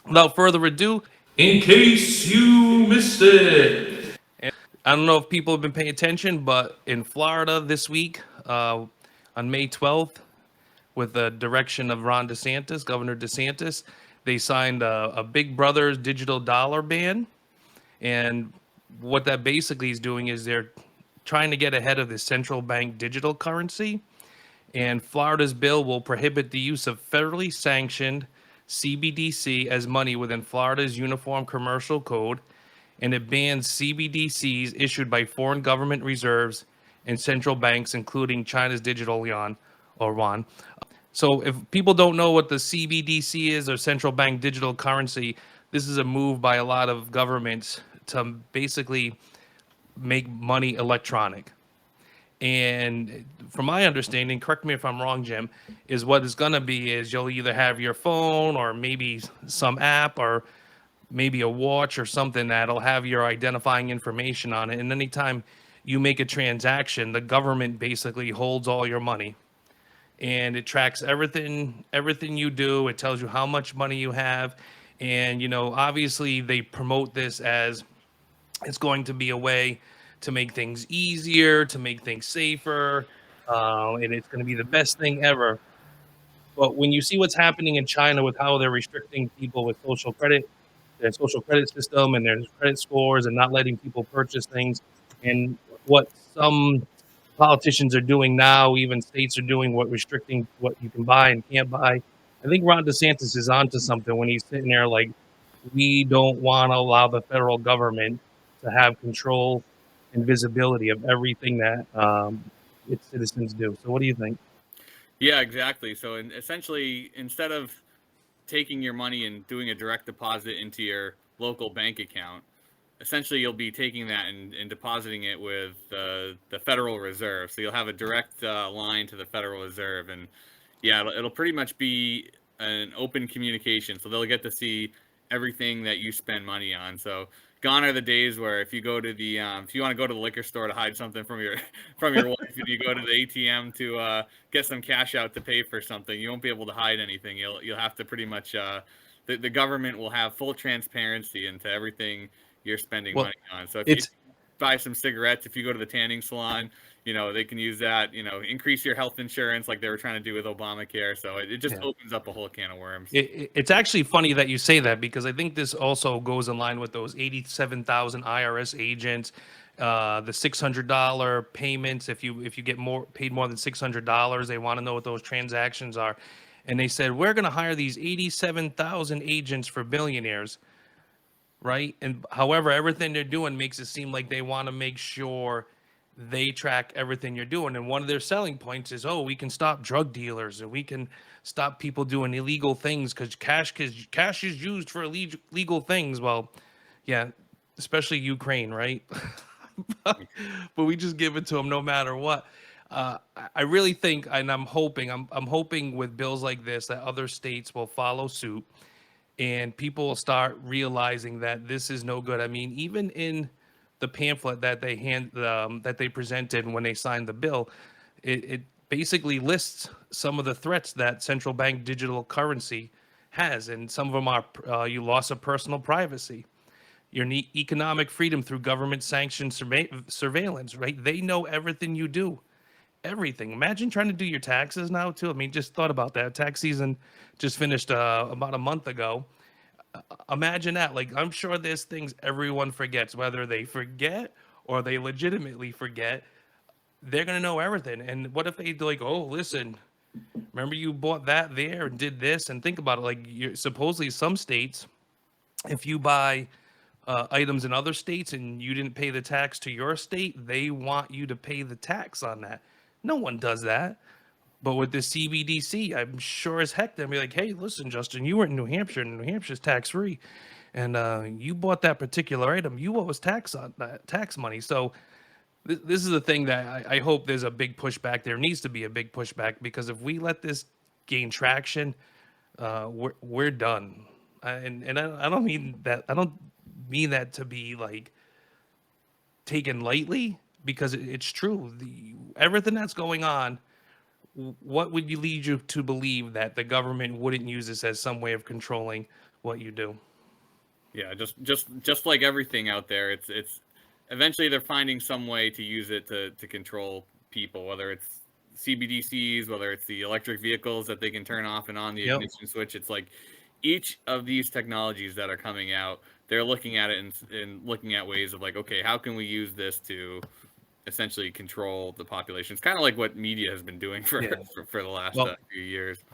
Without further ado, in case you missed it. I don't know if people have been paying attention, but in Florida this week, on May 12th, with the direction of Ron DeSantis, Governor DeSantis, they signed a Big Brother's digital dollar ban. And what that basically is doing is they're trying to get ahead of the central bank digital currency. And Florida's bill will prohibit the use of federally sanctioned CBDC as money within Florida's Uniform Commercial Code, and it bans CBDCs issued by foreign government reserves and central banks, including China's digital yuan or yuan. So, if people don't know what the CBDC is, or central bank digital currency, this is a move by a lot of governments to basically make money electronic. And from my understanding, correct me if I'm wrong, Jim, is what it's gonna be is you'll either have your phone or maybe some app or maybe a watch or something that'll have your identifying information on it. And anytime you make a transaction, the government basically holds all your money and it tracks everything you do. It tells you how much money you have. And obviously they promote this as it's going to be a way to make things easier, to make things safer, and it's going to be the best thing ever. But when you see what's happening in China with how they're restricting people with social credit, their social credit system and their credit scores, and not letting people purchase things, and what some politicians are doing now, even states are doing, what restricting what you can buy and can't buy. I think Ron DeSantis is onto something when he's sitting there like, we don't want to allow the federal government to have control and visibility of everything that its citizens do. So, what do you think? Yeah, exactly. So, essentially, instead of taking your money and doing a direct deposit into your local bank account, essentially you'll be taking that and depositing it with the Federal Reserve. So you'll have a direct line to the Federal Reserve, and yeah, it'll pretty much be an open communication. So they'll get to see everything that you spend money on. So gone are the days where if you go to the if you want to go to the liquor store to hide something from your from your wife, and you go to the ATM to get some cash out to pay for something, you won't be able to hide anything. You'll have to pretty much the government will have full transparency into everything you're spending Well, money on. So if you it's buy some cigarettes, if you go to the tanning salon, they can use that, increase your health insurance like they were trying to do with Obamacare. So it just yeah. opens up a whole can of worms. It's actually funny that you say that because I think this also goes in line with those 87,000 IRS agents, the $600 payments. If you get more paid more than $600, they want to know what those transactions are, and they said we're going to hire these 87,000 agents for billionaires, right? And however, everything they're doing makes it seem like they want to make sure they track everything you're doing. And one of their selling points is, oh, we can stop drug dealers and we can stop people doing illegal things because cash is used for illegal things. Well, yeah, especially Ukraine, right? But we just give it to them no matter what. I really think, and I'm hoping with bills like this that other states will follow suit and people will start realizing that this is no good. I mean, even in the pamphlet that they presented when they signed the bill, it basically lists some of the threats that central bank digital currency has, and some of them are you loss of personal privacy, your economic freedom through government sanctioned surveillance. Right? They know everything you do, everything. Imagine trying to do your taxes now too. I mean, just thought about that. Tax season just finished about a month ago. Imagine that. Like, I'm sure there's things everyone forgets, whether they forget or they legitimately forget. They're gonna know everything. And what if they like, oh, listen, remember you bought that there and did this? And think about it. Like, you're supposedly some states, if you buy items in other states and you didn't pay the tax to your state, they want you to pay the tax on that. No one does that. But with the CBDC, I'm sure as heck they'll be like, hey, listen, Justin, you were in New Hampshire, and New Hampshire's tax free, and you bought that particular item, you owe us tax on that tax money. So this is the thing that I hope there's a big pushback. There needs to be a big pushback because if we let this gain traction, we're done. And I don't mean that. I don't mean that to be like taken lightly because it's true. Everything that's going on, what would you lead you to believe that the government wouldn't use this as some way of controlling what you do. Yeah, just like everything out there, it's eventually they're finding some way to use it to control people, whether it's CBDCs, whether it's the electric vehicles that they can turn off and on the Yep. ignition switch. It's like each of these technologies that are coming out, they're looking at it and looking at ways of like, okay, how can we use this to essentially control the population? It's kind of like what media has been doing for Yeah. for the last Well, few years.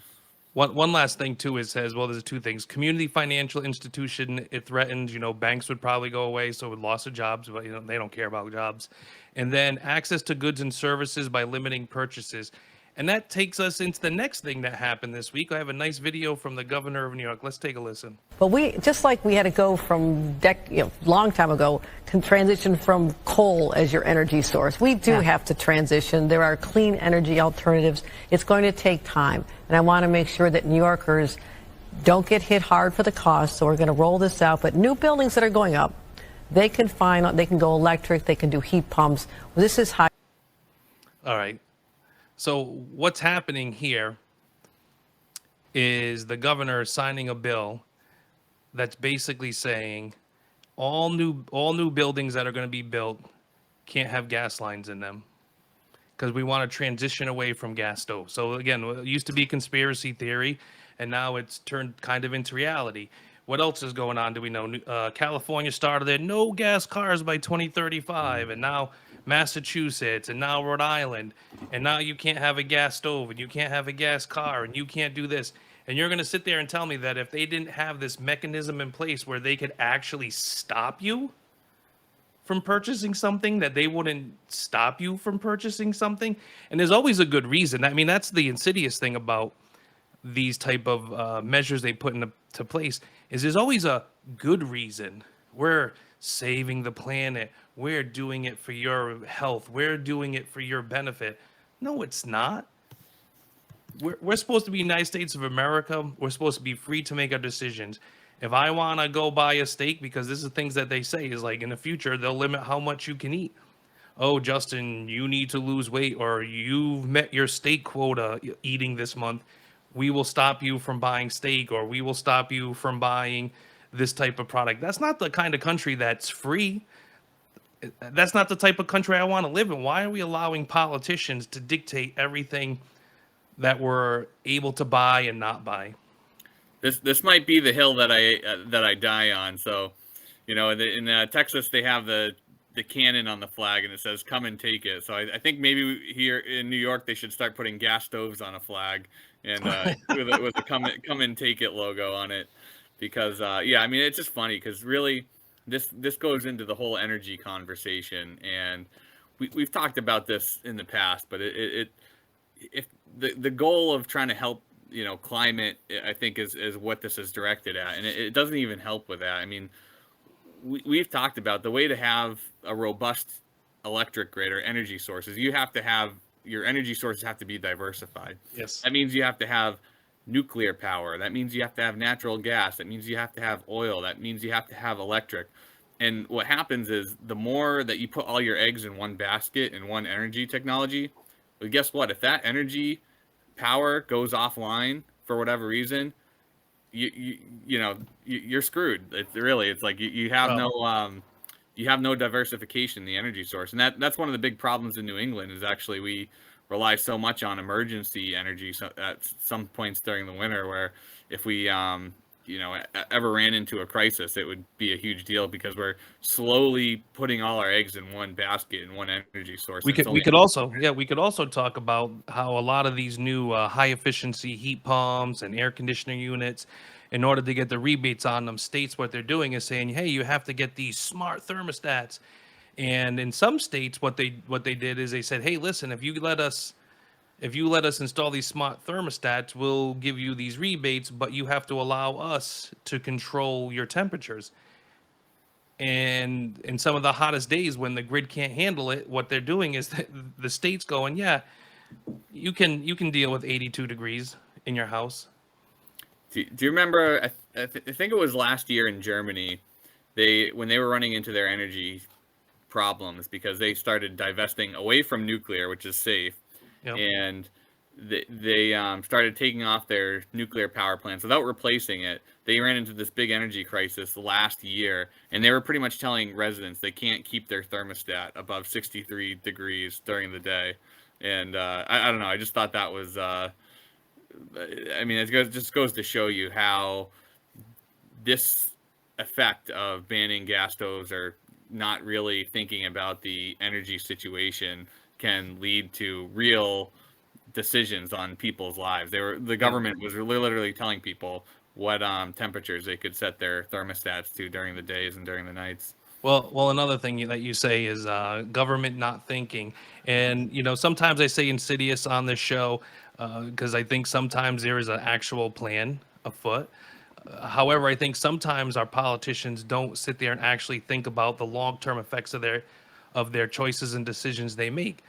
one last thing too, it says, well, there's two things. Community financial institution, it threatens, banks would probably go away, so with loss of jobs, but they don't care about jobs. And then access to goods and services by limiting purchases. And that takes us into the next thing that happened this week. I have a nice video from the governor of New York. Let's take a listen. But we, just like we had to go from long time ago, can transition from coal as your energy source. We do have to transition. There are clean energy alternatives. It's going to take time. And I want to make sure that New Yorkers don't get hit hard for the cost. So we're going to roll this out. But new buildings that are going up, they can go electric, they can do heat pumps. This is high. All right. So what's happening here is the governor signing a bill that's basically saying all new buildings that are going to be built can't have gas lines in them because we want to transition away from gas stoves. So again, it used to be conspiracy theory, and now it's turned kind of into reality. What else is going on? Do we know? California started their no gas cars by 2035, and now Massachusetts, and now Rhode Island, and now you can't have a gas stove, and you can't have a gas car, and you can't do this. And you're going to sit there and tell me that if they didn't have this mechanism in place where they could actually stop you from purchasing something, that they wouldn't stop you from purchasing something? And there's always a good reason. I mean, that's the insidious thing about these type of measures they put into place, is there's always a good reason. We're saving the planet. We're doing it for your health. We're doing it for your benefit. No, it's not. We're supposed to be United States of America. We're supposed to be free to make our decisions. If I want to go buy a steak, because this is things that they say is like in the future, they'll limit how much you can eat. Oh, Justin, you need to lose weight, or you've met your steak quota eating this month. We will stop you from buying steak, or we will stop you from buying this type of product. That's not the kind of country that's free. That's not the type of country I want to live in. Why are we allowing politicians to dictate everything that we're able to buy and not buy? This might be the hill that I die on. So, in Texas they have the cannon on the flag and it says "Come and take it." So I think maybe here in New York they should start putting gas stoves on a flag and with a come and take it logo on it, because I mean, it's just funny because really this goes into the whole energy conversation, and we've talked about this in the past, but if the goal of trying to help climate, I think is what this is directed at, and it doesn't even help with that. I mean, we've talked about the way to have a robust electric grid or energy sources. You have to have your energy sources have to be diversified. Yes. That means you have to have nuclear power. That means you have to have natural gas. That means you have to have oil. That means you have to have electric. And what happens is the more that you put all your eggs in one basket in one energy technology, well, guess what? If that energy power goes offline for whatever reason, you're screwed. It's like you have no diversification in the energy source, and that's one of the big problems in New England is actually we rely so much on emergency energy at some points during the winter, where if we ever ran into a crisis, it would be a huge deal because we're slowly putting all our eggs in one basket in one energy source. We could also talk about how a lot of these new high efficiency heat pumps and air conditioning units, in order to get the rebates on them, states what they're doing is saying, hey, you have to get these smart thermostats. And in some states, what they did is they said, hey, listen, if you let us install these smart thermostats, we'll give you these rebates, but you have to allow us to control your temperatures. And in some of the hottest days when the grid can't handle it, what they're doing is that the state's going, yeah, you can deal with 82 degrees in your house. Do you remember, I think it was last year in Germany, when they were running into their energy problems because they started divesting away from nuclear, which is safe. Yep. And they started taking off their nuclear power plants without replacing it. They ran into this big energy crisis last year, and they were pretty much telling residents they can't keep their thermostat above 63 degrees during the day. And I don't know. I just thought that was, I mean, just goes to show you how this effect of banning gas stoves or not really thinking about the energy situation can lead to real decisions on people's lives. The government was literally telling people what temperatures they could set their thermostats to during the days and during the nights. Well, another thing that you say is government not thinking, and sometimes I say insidious on this show because I think sometimes there is an actual plan afoot. However, I think sometimes our politicians don't sit there and actually think about the long-term effects of their choices and decisions they make.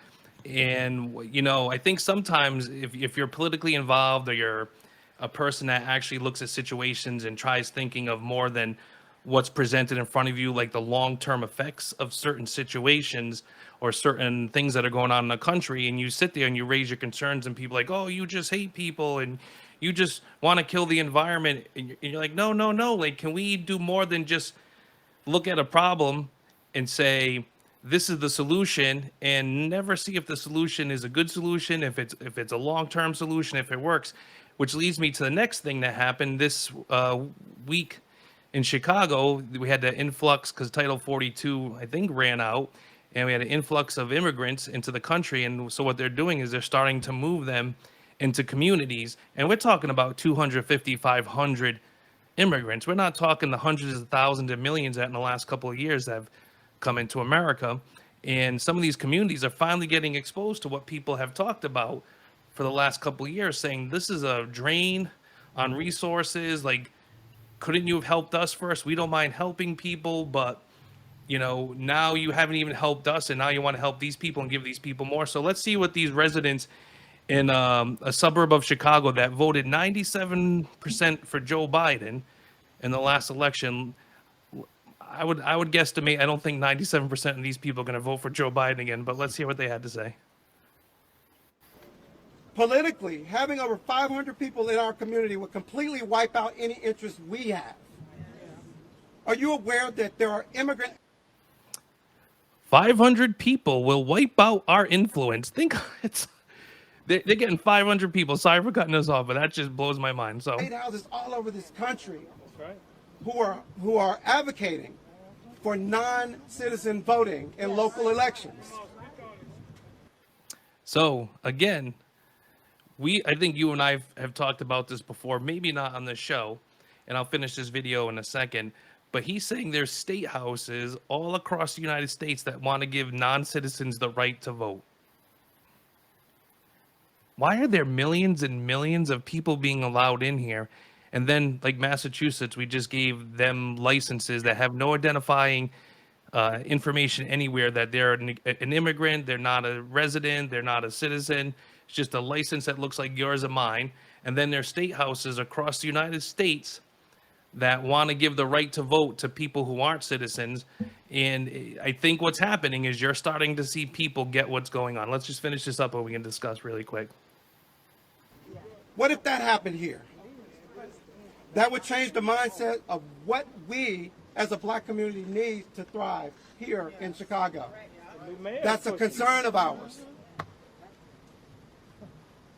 And I think sometimes if you're politically involved or you're a person that actually looks at situations and tries thinking of more than what's presented in front of you, like the long-term effects of certain situations or certain things that are going on in the country, and you sit there and you raise your concerns, and people are like, oh, you just hate people and you just want to kill the environment, and you're like, no, no, no, like, can we do more than just look at a problem and say this is the solution, and never see if the solution is a good solution, if it's a long-term solution, if it works? Which leads me to the next thing that happened this week in Chicago. We had the influx because Title 42, I think, ran out, and we had an influx of immigrants into the country. And so what they're doing is they're starting to move them into communities. And we're talking about 250, 500 immigrants. We're not talking the hundreds of thousands and millions that in the last couple of years have come into America. And some of these communities are finally getting exposed to what people have talked about for the last couple of years, saying this is a drain on resources. Like, couldn't you have helped us first? We don't mind helping people, but now you haven't even helped us, and now you want to help these people and give these people more. So let's see what these residents in a suburb of Chicago that voted 97% for Joe Biden in the last election. I would guesstimate, I don't think 97% of these people are going to vote for Joe Biden again, but let's hear what they had to say. Politically, having over 500 people in our community would completely wipe out any interest we have. Are you aware that there are immigrant 500 people will wipe out our influence? Think they're getting 500 people. Sorry for cutting us off, but that just blows my mind. So state houses all over this country who are advocating for non-citizen voting in local elections. So again, I think you and I have talked about this before, maybe not on the show, and I'll finish this video in a second, but he's saying there's state houses all across the United States that want to give non-citizens the right to vote. Why are there millions and millions of people being allowed in here? And then, like Massachusetts, we just gave them licenses that have no identifying information anywhere that they're an immigrant, they're not a resident, they're not a citizen. It's just a license that looks like yours and mine. And then there's state houses across the United States that want to give the right to vote to people who aren't citizens. And I think what's happening is you're starting to see people get what's going on. Let's just finish this up and we can discuss really quick. What if that happened here? That would change the mindset of what we as a black community need to thrive here in Chicago. That's a concern of ours.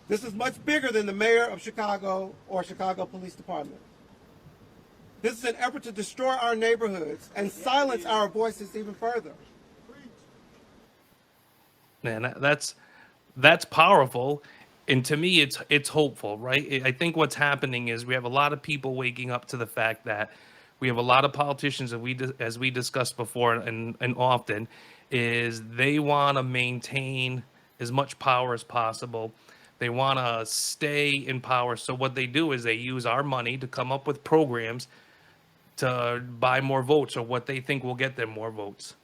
This is much bigger than the mayor of Chicago or Chicago Police Department. This is an effort to destroy our neighborhoods and silence our voices even further. Man, that's powerful. And to me, it's hopeful, right? I think what's happening is we have a lot of people waking up to the fact that we have a lot of politicians that as we discussed before and often, is they want to maintain as much power as possible. They want to stay in power. So what they do is they use our money to come up with programs to buy more votes, or what they think will get them more votes.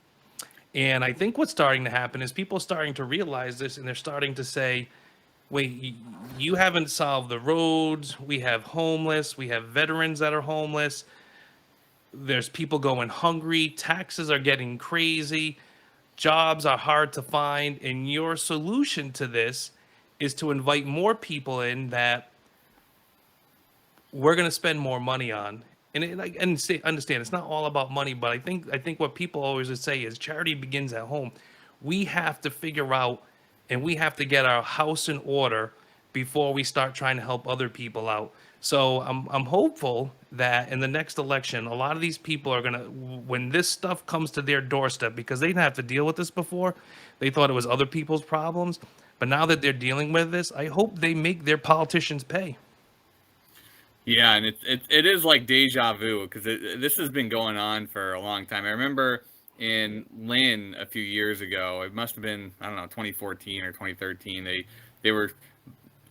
And I think what's starting to happen is people starting to realize this, and they're starting to say, wait, you haven't solved the roads. We have homeless. We have veterans that are homeless. There's people going hungry. Taxes are getting crazy. Jobs are hard to find. And your solution to this is to invite more people in that we're going to spend more money on. Understand it's not all about money, but I think what people always would say is charity begins at home. We have to figure out and we have to get our house in order before we start trying to help other people out. So I'm hopeful that in the next election, a lot of these people are gonna, when this stuff comes to their doorstep, because they didn't have to deal with this before, they thought it was other people's problems, but now that they're dealing with this, I hope they make their politicians pay. Yeah, and it is like deja vu because this has been going on for a long time. I remember in Lynn a few years ago, it must have been, I don't know, 2014 or 2013. They were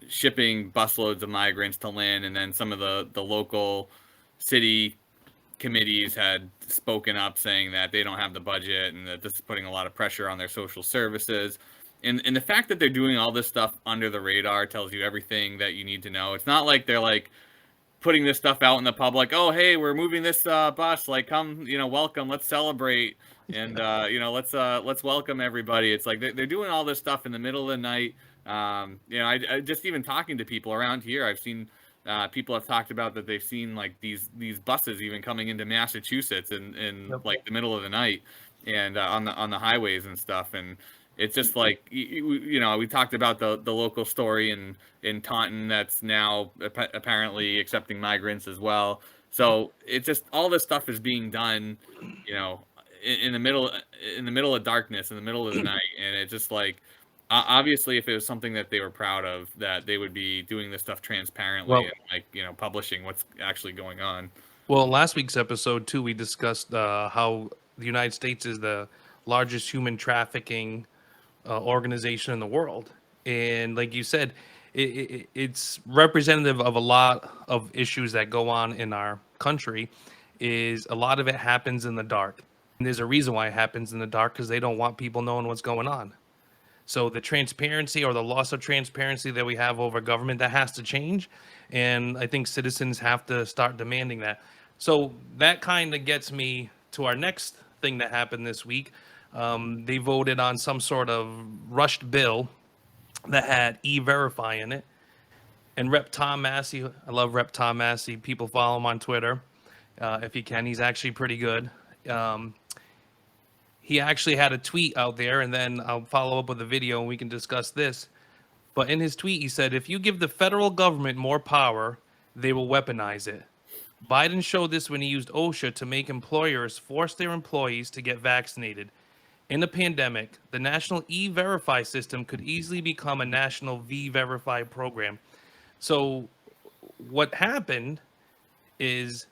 shipping busloads of migrants to Lynn, and then some of the local city committees had spoken up saying that they don't have the budget and that this is putting a lot of pressure on their social services. And the fact that they're doing all this stuff under the radar tells you everything that you need to know. It's not like they're like putting this stuff out in the public. Oh, hey, we're moving this bus. Like, come, welcome. Let's celebrate, and let's welcome everybody. It's like they're doing all this stuff in the middle of the night. I just even talking to people around here, I've seen people have talked about that they've seen like these buses even coming into Massachusetts in Yep. like the middle of the night and on the highways and stuff. And it's just like, we talked about the local story in Taunton that's now apparently accepting migrants as well. So it's just all this stuff is being done, in the middle of darkness, in the middle of the night. And it's just like, obviously, if it was something that they were proud of, that they would be doing this stuff transparently and publishing what's actually going on. Well, last week's episode too, we discussed how the United States is the largest human trafficking organization in the world, and like you said, it's representative of a lot of issues that go on in our country. Is a lot of it happens in the dark, and there's a reason why it happens in the dark, because they don't want people knowing what's going on. So the transparency or the loss of transparency that we have over government, that has to change. And I think citizens have to start demanding that. So that kind of gets me to our next thing that happened this week. They voted on some sort of rushed bill that had E-Verify in it. And Rep. Tom Massey, I love Rep. Tom Massey. People follow him on Twitter if you can. He's actually pretty good. He actually had a tweet out there, and then I'll follow up with a video and we can discuss this. But in his tweet, he said, if you give the federal government more power, they will weaponize it. Biden showed this when he used OSHA to make employers force their employees to get vaccinated. In the pandemic, the national E-Verify system could easily become a national V-Verify program. So what happened is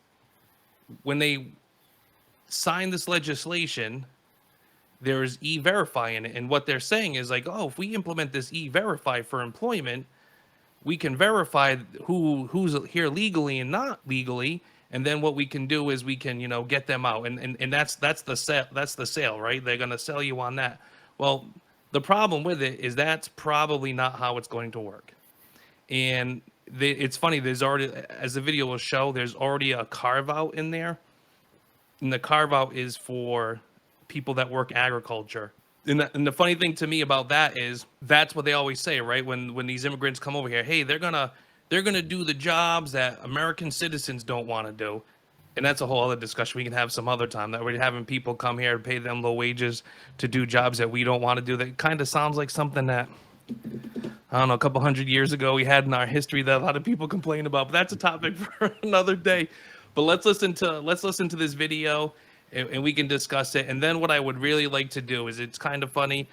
when they signed this legislation, there's E-Verify in it. And what they're saying is like, oh, if we implement this E-Verify for employment, we can verify who's here legally and not legally. And then what we can do is we can, get them out. And that's the sale, right? They're going to sell you on that. Well, the problem with it is that's probably not how it's going to work. And it's funny, there's already, as the video will show, there's already a carve out in there. And the carve out is for people that work agriculture. And the funny thing to me about that is that's what they always say, right? When these immigrants come over here, hey, they're gonna do the jobs that American citizens don't want to do. And that's a whole other discussion we can have some other time, that we're having people come here and pay them low wages to do jobs that we don't want to do. That kind of sounds like something that, I don't know, a couple hundred years ago we had in our history that a lot of people complain about. But that's a topic for another day. But let's listen to this video and we can discuss it. And then what I would really like to do is, it's kind of funny,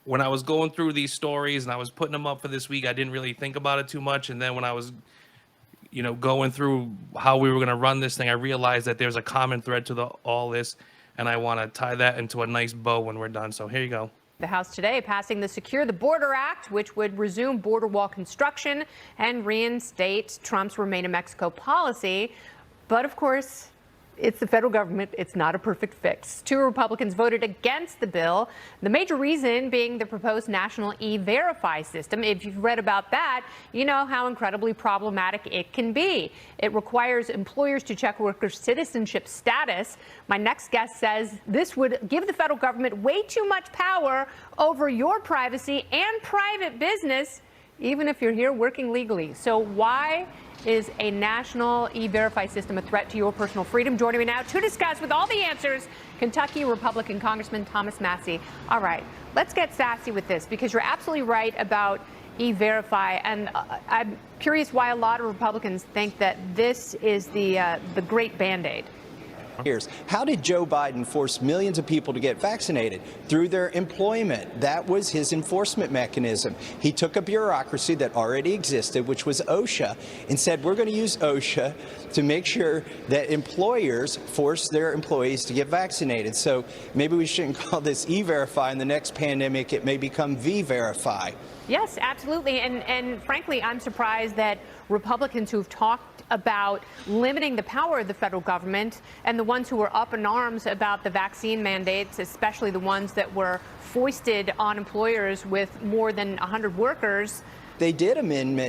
when I was going through these stories and I was putting them up for this week, I didn't really think about it too much. And then when I was, going through how we were going to run this thing, I realized that there's a common thread to all this, and I want to tie that into a nice bow when we're done. So here you go. The House today passing the Secure the Border Act, which would resume border wall construction and reinstate Trump's Remain in Mexico policy. But of course, it's the federal government. It's not a perfect fix. 2 Republicans voted against the bill. The major reason being the proposed national E-Verify system. If you've read about that, you know how incredibly problematic it can be. It requires employers to check workers' citizenship status. My next guest says this would give the federal government way too much power over your privacy and private business. even if you're here working legally. So why is a national e-verify system a threat to your personal freedom? Joining me now to discuss with all the answers, Kentucky Republican Congressman Thomas Massie. All right, let's get sassy with this, because you're absolutely right about e-verify, and I'm curious why a lot of Republicans think that this is the great Band-Aid. How did Joe Biden force millions of people to get vaccinated? Through their employment. That was his enforcement mechanism. He took a bureaucracy that already existed, which was OSHA, and said, we're going to use OSHA to make sure that employers force their employees to get vaccinated. So maybe we shouldn't call this E-Verify. In the next pandemic, it may become V-Verify. Yes, absolutely. And frankly, I'm surprised that Republicans who've talked about limiting the power of the federal government and the ones who were up in arms about the vaccine mandates, especially the ones that were foisted on employers with more than 100 workers. They did amend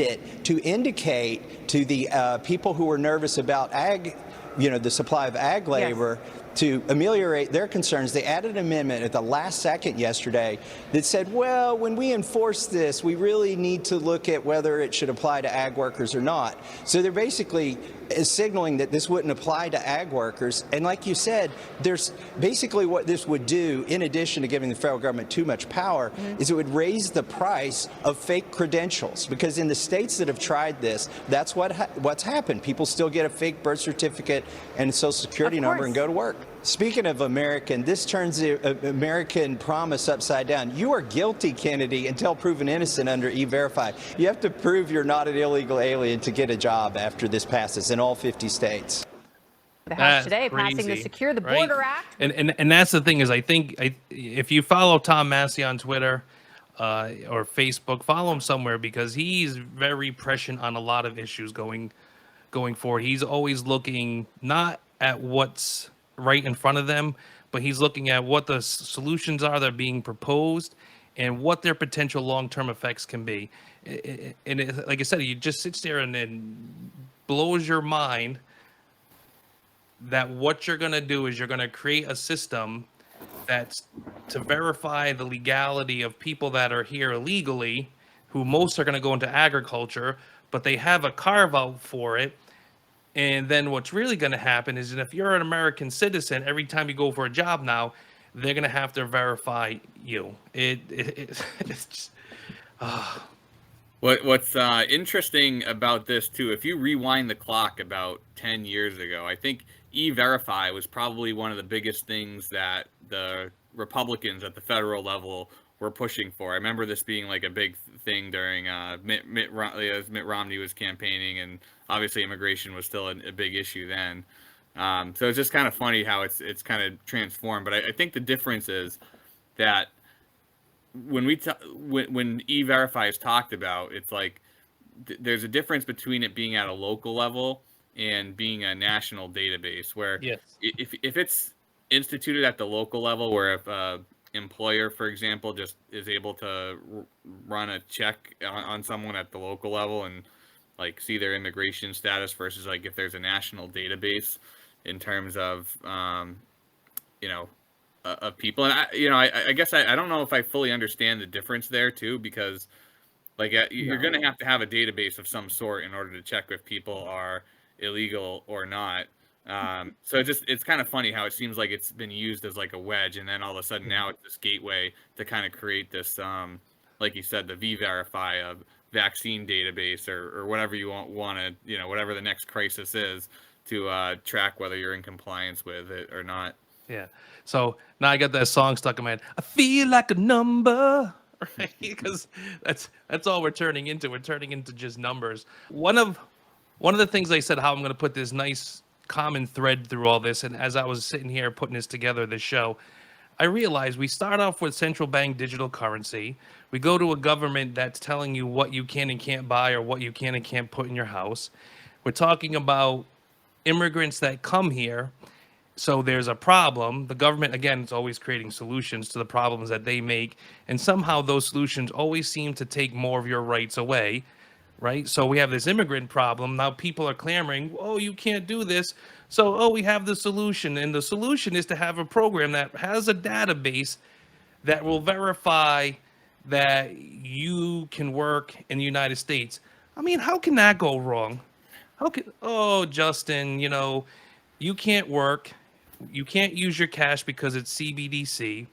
it to indicate to the people who were nervous about the supply of ag labor. Yes. To ameliorate their concerns, they added an amendment at the last second yesterday that said, well, when we enforce this, we really need to look at whether it should apply to ag workers or not. So they're basically signaling that this wouldn't apply to ag workers. And like you said, there's basically what this would do, in addition to giving the federal government too much power, is it would raise the price of fake credentials. Because in the states that have tried this, that's what's happened. People still get a fake birth certificate and a social security number and go to work. Speaking of American, this turns the American promise upside down. You are guilty, Kennedy, until proven innocent under E-Verify. You have to prove you're not an illegal alien to get a job after this passes in all 50 states. The House today passing the Secure the Border Act. And that's the thing is, I think if you follow Tom Massie on Twitter or Facebook, follow him somewhere, because he's very prescient on a lot of issues going forward. He's always looking not at what's right in front of them, but he's looking at what the solutions are that are being proposed and what their potential long-term effects can be. And like I said, he just sits there and then blows your mind that what you're going to do is you're going to create a system that's to verify the legality of people that are here illegally, who most are going to go into agriculture, but they have a carve out for it. And then what's really going to happen is that if you're an American citizen, every time you go for a job now, they're going to have to verify you. It's just... What's interesting about this, too, if you rewind the clock about 10 years ago, I think E-Verify was probably one of the biggest things that the Republicans at the federal level were pushing for. I remember this being like a big thing during Mitt Romney was campaigning, and obviously immigration was still a big issue then. So it's just kind of funny how it's kind of transformed. But I think the difference is that when when E-Verify is talked about, it's like there's a difference between it being at a local level and being a national database, where yes. if it's instituted at the local level, where if employer, for example, just is able to run a check on someone at the local level and like see their immigration status, versus like if there's a national database in terms of of people. And I guess I don't know if I fully understand the difference there too, because like you're going to have a database of some sort in order to check if people are illegal or not. So it's kind of funny how it seems like it's been used as like a wedge, and then all of a sudden now it's this gateway to kind of create this, like you said, the V-Verify of vaccine database or whatever you want to, whatever the next crisis is, to track whether you're in compliance with it or not. Yeah. So now I got that song stuck in my head. I feel like a number, right? Because that's all we're turning into. We're turning into just numbers. One of the things I said, how I'm going to put this nice common thread through all this, and as I was sitting here putting this together, this show, I realized we start off with central bank digital currency. We go to a government that's telling you what you can and can't buy or what you can and can't put in your house. We're talking about immigrants that come here. So there's a problem. The government, again, is always creating solutions to the problems that they make. And somehow those solutions always seem to take more of your rights away, right? So we have this immigrant problem. Now people are clamoring, oh, you can't do this. So, we have the solution. And the solution is to have a program that has a database that will verify that you can work in the United States. I mean, how can that go wrong? How can, oh, Justin, you can't work. You can't use your cash because it's CBDC.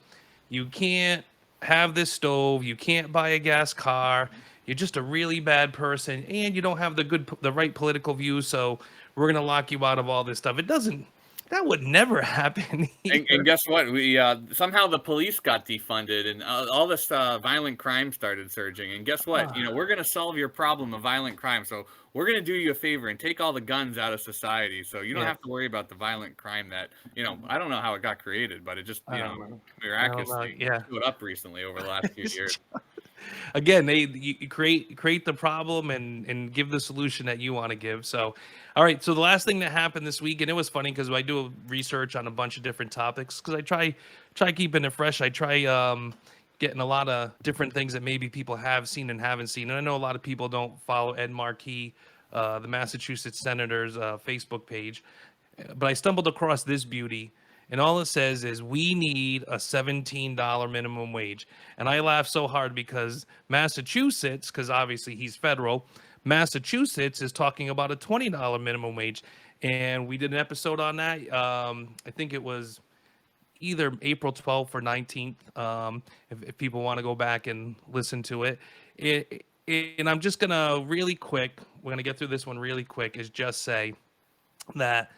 You can't have this stove. You can't buy a gas car. You're just a really bad person, and you don't have the right political views. So we're gonna lock you out of all this stuff. It doesn't. That would never happen here. And guess what? We somehow the police got defunded, and all this violent crime started surging. And guess what? We're gonna solve your problem of violent crime. So we're gonna do you a favor and take all the guns out of society. So you don't have to worry about the violent crime that I don't know how it got created, but it just miraculously showed up recently over the last few years. Again, you create the problem and give the solution that you want to give. So, all right. So the last thing that happened this week, and it was funny because I do research on a bunch of different topics because I try keeping it fresh. I try getting a lot of different things that maybe people have seen and haven't seen. And I know a lot of people don't follow Ed Markey, the Massachusetts senator's Facebook page, but I stumbled across this beauty. And all it says is we need a $17 minimum wage. And I laugh so hard because Massachusetts, because obviously he's federal, Massachusetts is talking about a $20 minimum wage. And we did an episode on that. I think it was either April 12th or 19th, if people want to go back and listen to it. And I'm just going to really quick, we're going to get through this one really quick, is just say that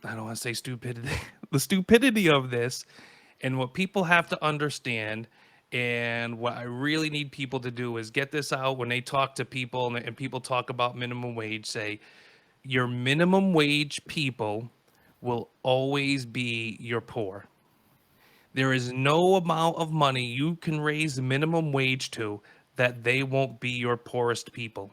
I don't want to say stupidity, the stupidity of this and what people have to understand. And what I really need people to do is get this out when they talk to people and people talk about minimum wage, say your minimum wage people will always be your poor. There is no amount of money you can raise minimum wage to that they won't be your poorest people.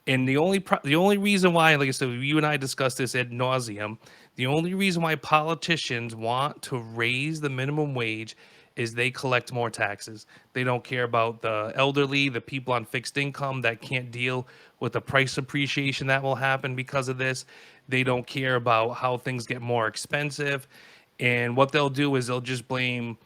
And the only reason why, like I said, you and I discussed this ad nauseum, the only reason why politicians want to raise the minimum wage is they collect more taxes. They don't care about the elderly, the people on fixed income that can't deal with the price appreciation that will happen because of this. They don't care about how things get more expensive. And what they'll do is they'll blame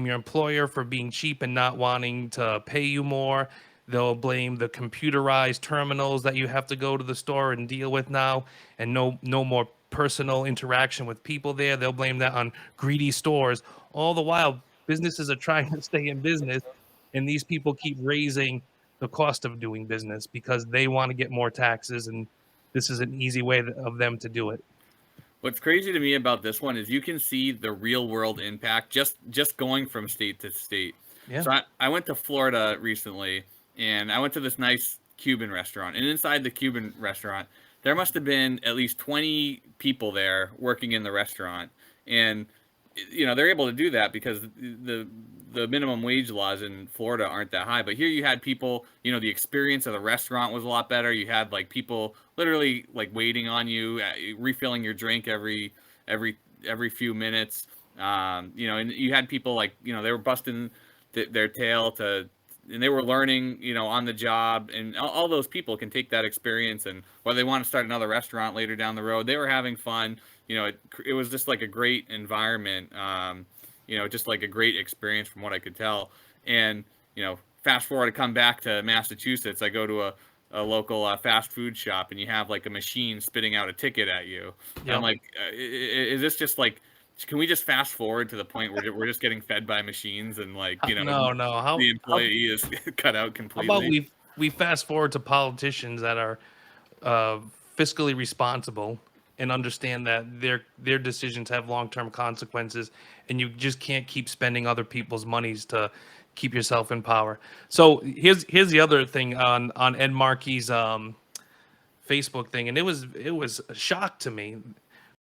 your employer for being cheap and not wanting to pay you more. They'll blame the computerized terminals that you have to go to the store and deal with now, and no more personal interaction with people there. They'll blame that on greedy stores. All the while, businesses are trying to stay in business, and these people keep raising the cost of doing business because they want to get more taxes, and this is an easy way of them to do it. What's crazy to me about this one is you can see the real world impact just going from state to state. Yeah. So I went to Florida recently. And I went to this nice Cuban restaurant. And inside the Cuban restaurant, there must have been at least 20 people there working in the restaurant. And, they're able to do that because the minimum wage laws in Florida aren't that high. But here you had people, the experience of the restaurant was a lot better. You had, like, people literally, like, waiting on you, refilling your drink every few minutes. And you had people, like, they were busting their tail and they were learning, on the job, and all those people can take that experience, and whether they want to start another restaurant later down the road, they were having fun. It was just like a great environment, just like a great experience from what I could tell. And, fast forward to come back to Massachusetts, I go to a local fast food shop, and you have like a machine spitting out a ticket at you. Yep. And I'm like, is this just like, can we just fast forward to the point where we're just getting fed by machines and the employee is cut out completely? How about we fast forward to politicians that are fiscally responsible and understand that their decisions have long-term consequences, and you just can't keep spending other people's monies to keep yourself in power. So here's the other thing on Ed Markey's Facebook thing, and it was a shock to me.